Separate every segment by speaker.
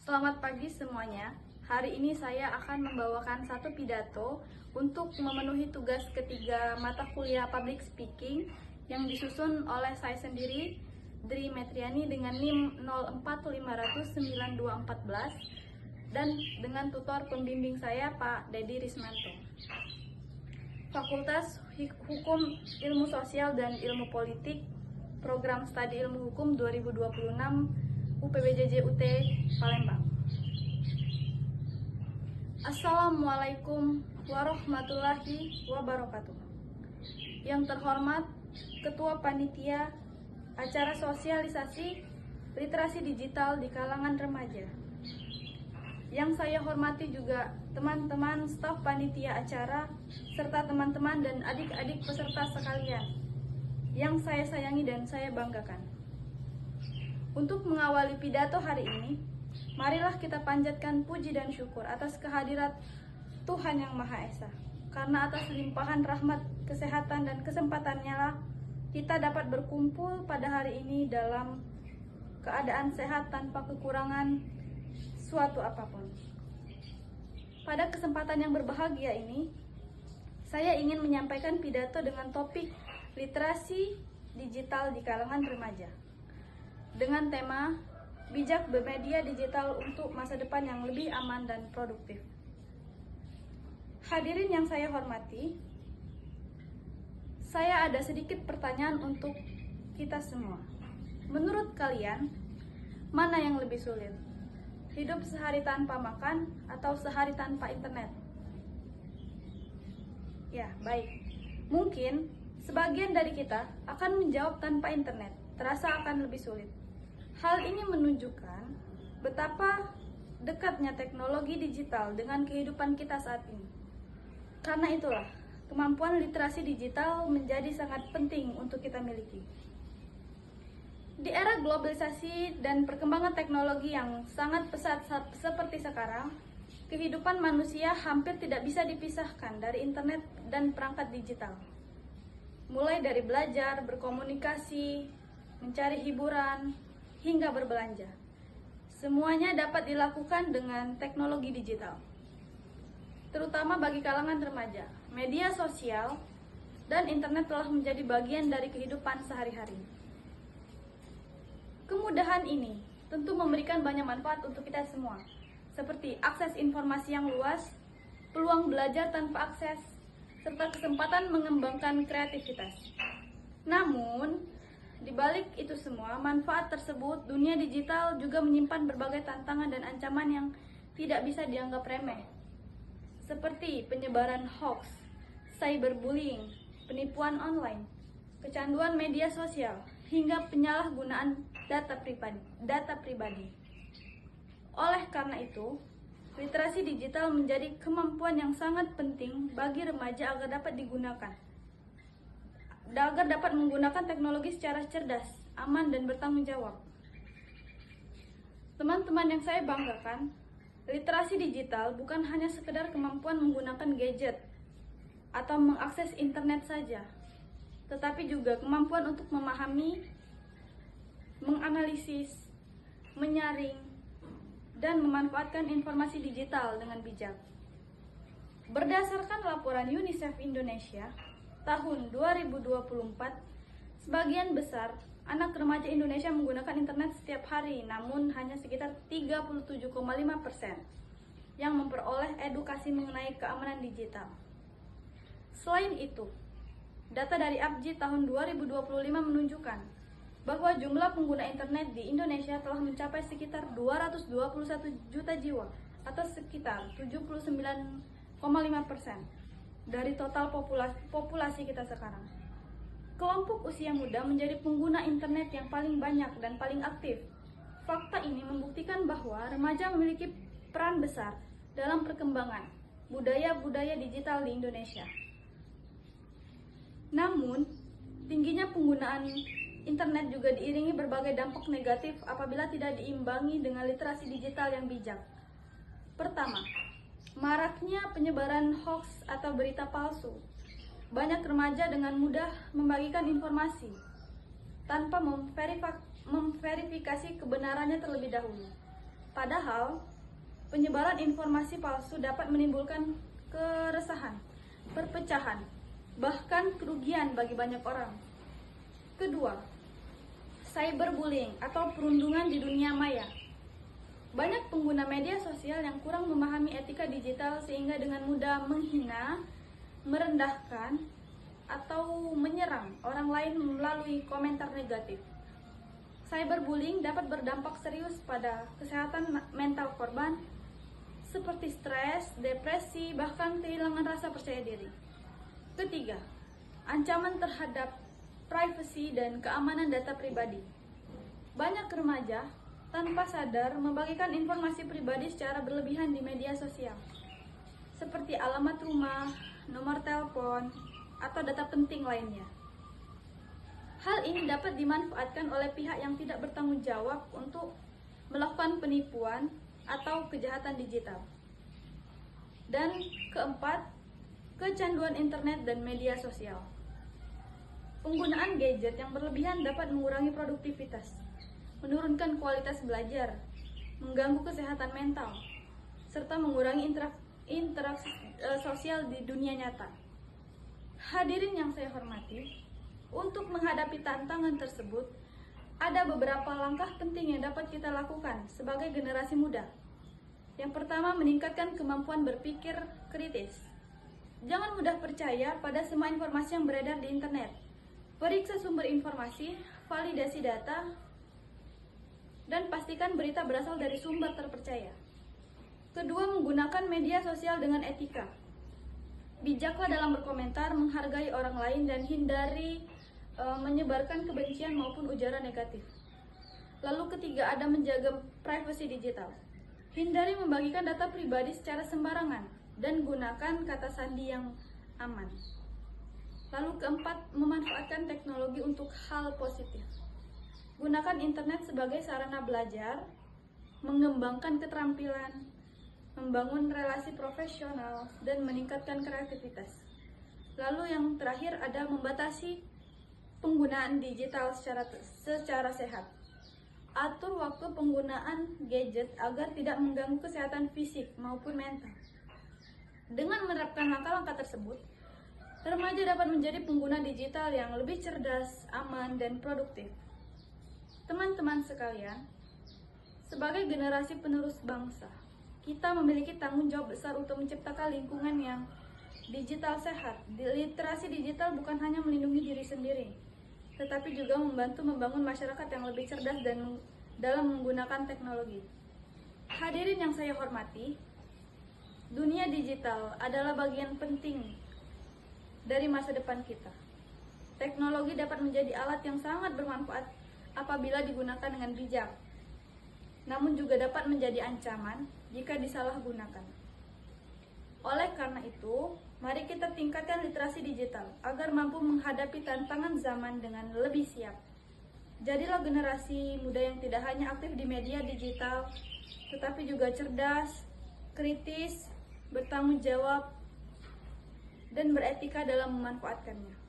Speaker 1: Selamat pagi semuanya. Hari ini saya akan membawakan satu pidato untuk memenuhi tugas ketiga mata kuliah Public Speaking yang disusun oleh saya sendiri, Dri Metriani dengan NIM 0450092414 dan dengan tutor pembimbing saya Pak Dedi Rismanto. Fakultas Hukum Ilmu Sosial dan Ilmu Politik, Program Studi Ilmu Hukum 2026 UPBJJ UT Palembang. Assalamualaikum warahmatullahi wabarakatuh. Yang terhormat Ketua Panitia Acara Sosialisasi Literasi Digital di kalangan remaja. Yang saya hormati juga teman-teman staf panitia acara serta teman-teman dan adik-adik peserta sekalian yang saya sayangi dan saya banggakan. Untuk mengawali pidato hari ini, marilah kita panjatkan puji dan syukur atas kehadirat Tuhan Yang Maha Esa. Karena atas limpahan rahmat, kesehatan, dan kesempatannya lah kita dapat berkumpul pada hari ini dalam keadaan sehat tanpa kekurangan suatu apapun. Pada kesempatan yang berbahagia ini, saya ingin menyampaikan pidato dengan topik literasi digital di kalangan remaja. Dengan tema bijak bermedia digital untuk masa depan yang lebih aman dan produktif. Hadirin yang saya hormati, saya ada sedikit pertanyaan untuk kita semua. Menurut kalian, mana yang lebih sulit? Hidup sehari tanpa makan atau sehari tanpa internet? Ya, baik. Mungkin sebagian dari kita akan menjawab tanpa internet, terasa akan lebih sulit. Hal ini menunjukkan betapa dekatnya teknologi digital dengan kehidupan kita saat ini. Karena itulah, kemampuan literasi digital menjadi sangat penting untuk kita miliki. Di era globalisasi dan perkembangan teknologi yang sangat pesat seperti sekarang, kehidupan manusia hampir tidak bisa dipisahkan dari internet dan perangkat digital. Mulai dari belajar, berkomunikasi, mencari hiburan, hingga berbelanja. Semuanya dapat dilakukan dengan teknologi digital. Terutama bagi kalangan remaja, media sosial dan internet telah menjadi bagian dari kehidupan sehari-hari. Kemudahan ini tentu memberikan banyak manfaat untuk kita semua, seperti akses informasi yang luas, peluang belajar tanpa akses, serta kesempatan mengembangkan kreativitas. Namun, di balik itu semua, manfaat tersebut, dunia digital juga menyimpan berbagai tantangan dan ancaman yang tidak bisa dianggap remeh, seperti penyebaran hoax, cyberbullying, penipuan online, kecanduan media sosial, hingga penyalahgunaan data pribadi. Oleh karena itu, literasi digital menjadi kemampuan yang sangat penting bagi remaja agar dapat menggunakan teknologi secara cerdas, aman, dan bertanggung jawab. Teman-teman yang saya banggakan, literasi digital bukan hanya sekedar kemampuan menggunakan gadget atau mengakses internet saja, tetapi juga kemampuan untuk memahami, menganalisis, menyaring, dan memanfaatkan informasi digital dengan bijak. Berdasarkan laporan UNICEF Indonesia, tahun 2024, sebagian besar anak remaja Indonesia menggunakan internet setiap hari, namun hanya sekitar 37,5% yang memperoleh edukasi mengenai keamanan digital. Selain itu, data dari APJI tahun 2025 menunjukkan bahwa jumlah pengguna internet di Indonesia telah mencapai sekitar 221 juta jiwa atau sekitar 79,5% dari total populasi kita sekarang. Kelompok usia muda menjadi pengguna internet yang paling banyak dan paling aktif. Fakta ini membuktikan bahwa remaja memiliki peran besar dalam perkembangan budaya-budaya digital di Indonesia. Namun, tingginya penggunaan internet juga diiringi berbagai dampak negatif apabila tidak diimbangi dengan literasi digital yang bijak. Pertama, maraknya penyebaran hoax atau berita palsu. Banyak remaja dengan mudah membagikan informasi tanpa memverifikasi kebenarannya terlebih dahulu. Padahal, penyebaran informasi palsu dapat menimbulkan keresahan, perpecahan, bahkan kerugian bagi banyak orang. Kedua, cyberbullying atau perundungan di dunia maya. Banyak pengguna media sosial yang kurang memahami etika digital sehingga dengan mudah menghina, merendahkan, atau menyerang orang lain melalui komentar negatif. Cyberbullying dapat berdampak serius pada kesehatan mental korban, seperti stres, depresi, bahkan kehilangan rasa percaya diri. Ketiga, ancaman terhadap privasi dan keamanan data pribadi. Banyak remaja tanpa sadar membagikan informasi pribadi secara berlebihan di media sosial, seperti alamat rumah, nomor telepon, atau data penting lainnya. Hal ini dapat dimanfaatkan oleh pihak yang tidak bertanggung jawab untuk melakukan penipuan atau kejahatan digital. Dan keempat, kecanduan internet dan media sosial. Penggunaan gadget yang berlebihan dapat mengurangi produktivitas, menurunkan kualitas belajar, mengganggu kesehatan mental, serta mengurangi interaksi sosial di dunia nyata. Hadirin yang saya hormati, untuk menghadapi tantangan tersebut, ada beberapa langkah penting yang dapat kita lakukan sebagai generasi muda. Yang pertama, meningkatkan kemampuan berpikir kritis. Jangan mudah percaya pada semua informasi yang beredar di internet. Periksa sumber informasi, validasi data, dan pastikan berita berasal dari sumber terpercaya. Kedua, menggunakan media sosial dengan etika. Bijaklah dalam berkomentar, menghargai orang lain, dan hindari menyebarkan kebencian maupun ujaran negatif. Lalu ketiga, ada menjaga privasi digital. Hindari membagikan data pribadi secara sembarangan dan gunakan kata sandi yang aman. Lalu keempat, memanfaatkan teknologi untuk hal positif. Gunakan internet sebagai sarana belajar, mengembangkan keterampilan, membangun relasi profesional, dan meningkatkan kreativitas. Lalu yang terakhir ada membatasi penggunaan digital secara sehat. Atur waktu penggunaan gadget agar tidak mengganggu kesehatan fisik maupun mental. Dengan menerapkan langkah-langkah tersebut, remaja dapat menjadi pengguna digital yang lebih cerdas, aman, dan produktif. Teman-teman sekalian, sebagai generasi penerus bangsa, kita memiliki tanggung jawab besar untuk menciptakan lingkungan yang digital sehat. Literasi digital bukan hanya melindungi diri sendiri, tetapi juga membantu membangun masyarakat yang lebih cerdas dan dalam menggunakan teknologi. Hadirin yang saya hormati, dunia digital adalah bagian penting dari masa depan kita. Teknologi dapat menjadi alat yang sangat bermanfaat apabila digunakan dengan bijak, namun juga dapat menjadi ancaman jika disalahgunakan. Oleh karena itu, mari kita tingkatkan literasi digital agar mampu menghadapi tantangan zaman dengan lebih siap. Jadilah generasi muda yang tidak hanya aktif di media digital, tetapi juga cerdas, kritis, bertanggung jawab, dan beretika dalam memanfaatkannya.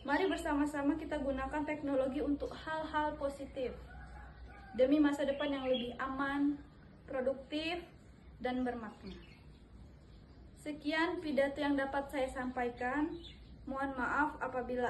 Speaker 1: Mari bersama-sama kita gunakan teknologi untuk hal-hal positif, demi masa depan yang lebih aman, produktif, dan bermakna. Sekian pidato yang dapat saya sampaikan. Mohon maaf apabila